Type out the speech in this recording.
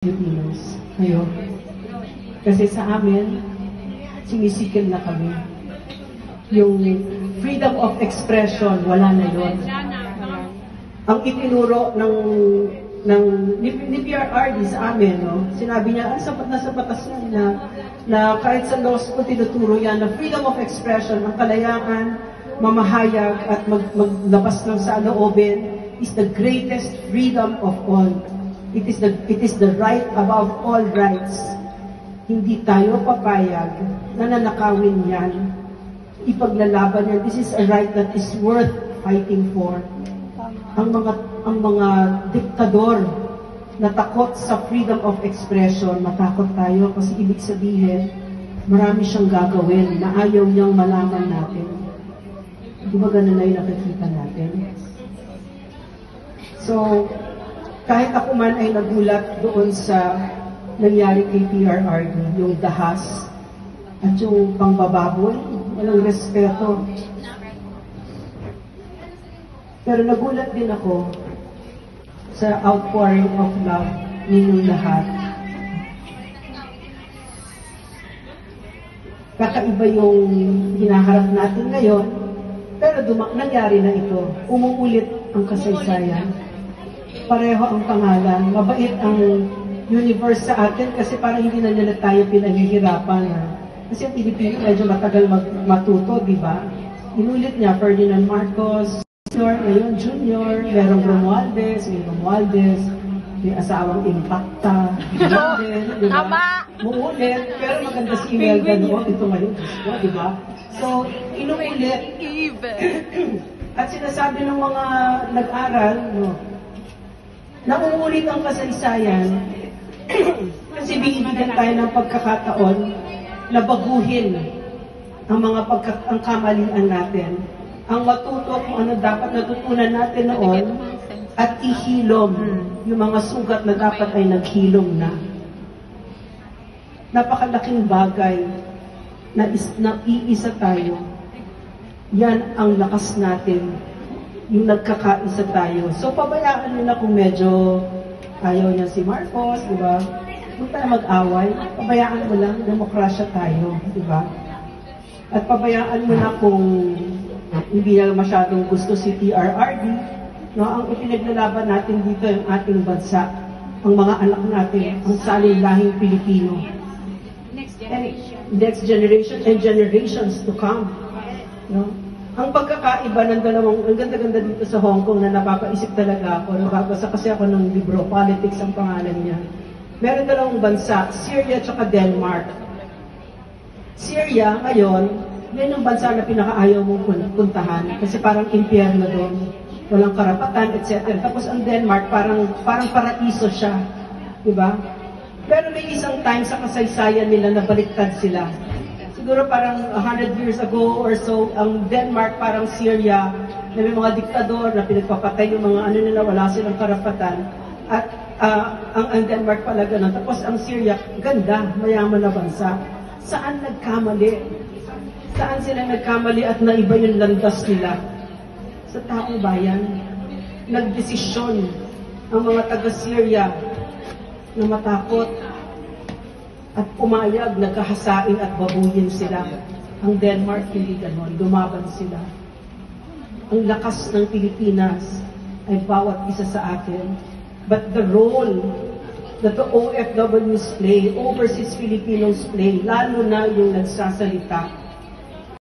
Filipinos ngayon. Kasi sa amin, sinisikil na kami. Yung freedom of expression, wala na yun. Ang itinuro ni PRRD sa amin, no, sinabi niya, sapat na sa batas na kahit sa law school tinuturo yan, na freedom of expression, ang kalayaan, mamahayag at maglabas ng saloobin is the greatest freedom of all. It is the right above all rights. Hindi tayo papayag na nanakawin yan. Ipaglalaban yan. This is a right that is worth fighting for. Ang mga diktador na takot sa freedom of expression, matakot tayo kasi ibig sabihin, marami siyang gagawin na ayaw niyang malaman natin. Di ba ganun na yung nakikita natin? So, kahit ako man ay nagulat doon sa nangyari kay PRRD, yung dahas at yung pangbababol, walang respeto. Pero nagulat din ako sa outpouring of love ninyong lahat. Kakaiba yung hinaharap natin ngayon, pero nangyari na ito. Umuulit ang kasaysayan. Pareho ang pangalan. Mabait ang universe sa atin kasi parang hindi na nila tayo pinahihirapan. Kasi ang Pilipino medyo matagal matuto, di ba? Inulit niya, Ferdinand Marcos, Sr., ngayon Junior, merong Romualdez, may asawang Impacta, di ba? Muulit, pero maganda si Imelda noon, ito ngayon, di ba? So, inuulit. At sinasabi ng mga nag-aral, no, nauulit ang kasaysayan kasi binibigyan tayo ng pagkakataon na baguhin ang mga ang kamalian natin, ang matuto kung ano dapat natutunan natin noon at ihilom yung mga sugat na dapat ay naghilom na. Napakalaking bagay na iisa tayo. Yan ang lakas natin, yung nagkakaisa tayo. So, pabayaan nyo na kung medyo ayaw niya si Marcos, di ba? Huwag tayo mag-away. Pabayaan mo lang, demokrasya tayo, di ba? At pabayaan mo na kung hindi na masyadong gusto si PRRD, no? Ang ipinaglalaban natin dito yung ating bansa, ang mga anak natin, ang salin-lahing Pilipino. Next generation and generations to come. No? Ang pagkakaiba ng dalawang, ang ganda-ganda dito sa Hong Kong na napapaisip talaga ako, nababasa kasi ako ng libro, Politics ang pangalan niya. Meron dalawang bansa, Syria at Denmark. Syria, ngayon, yan yung bansa na pinakaayaw mong puntahan kasi parang impyerno doon, walang karapatan, etc. Tapos ang Denmark, parang paraiso siya. Diba? Pero may isang time sa kasaysayan nila na baliktad sila. Siguro parang 100 years ago or so, ang Denmark parang Syria, na may mga diktador na pinagpapatay yung mga ano nila, wala silang karapatan. At ang Denmark pala ganun. Tapos ang Syria, ganda, mayaman na bansa. Saan nagkamali? Saan sila nagkamali at naiba yung landas nila? Sa taong bayan, nagdesisyon ang mga taga-Syria na matakot at pumayag, nagkahasain at babuyin sila. Ang Denmark, hindi ganon. Lumaban sila. Ang lakas ng Pilipinas ay bawat isa sa atin. But the role that the OFWs play, overseas Filipinos play, lalo na yung nagsasalita,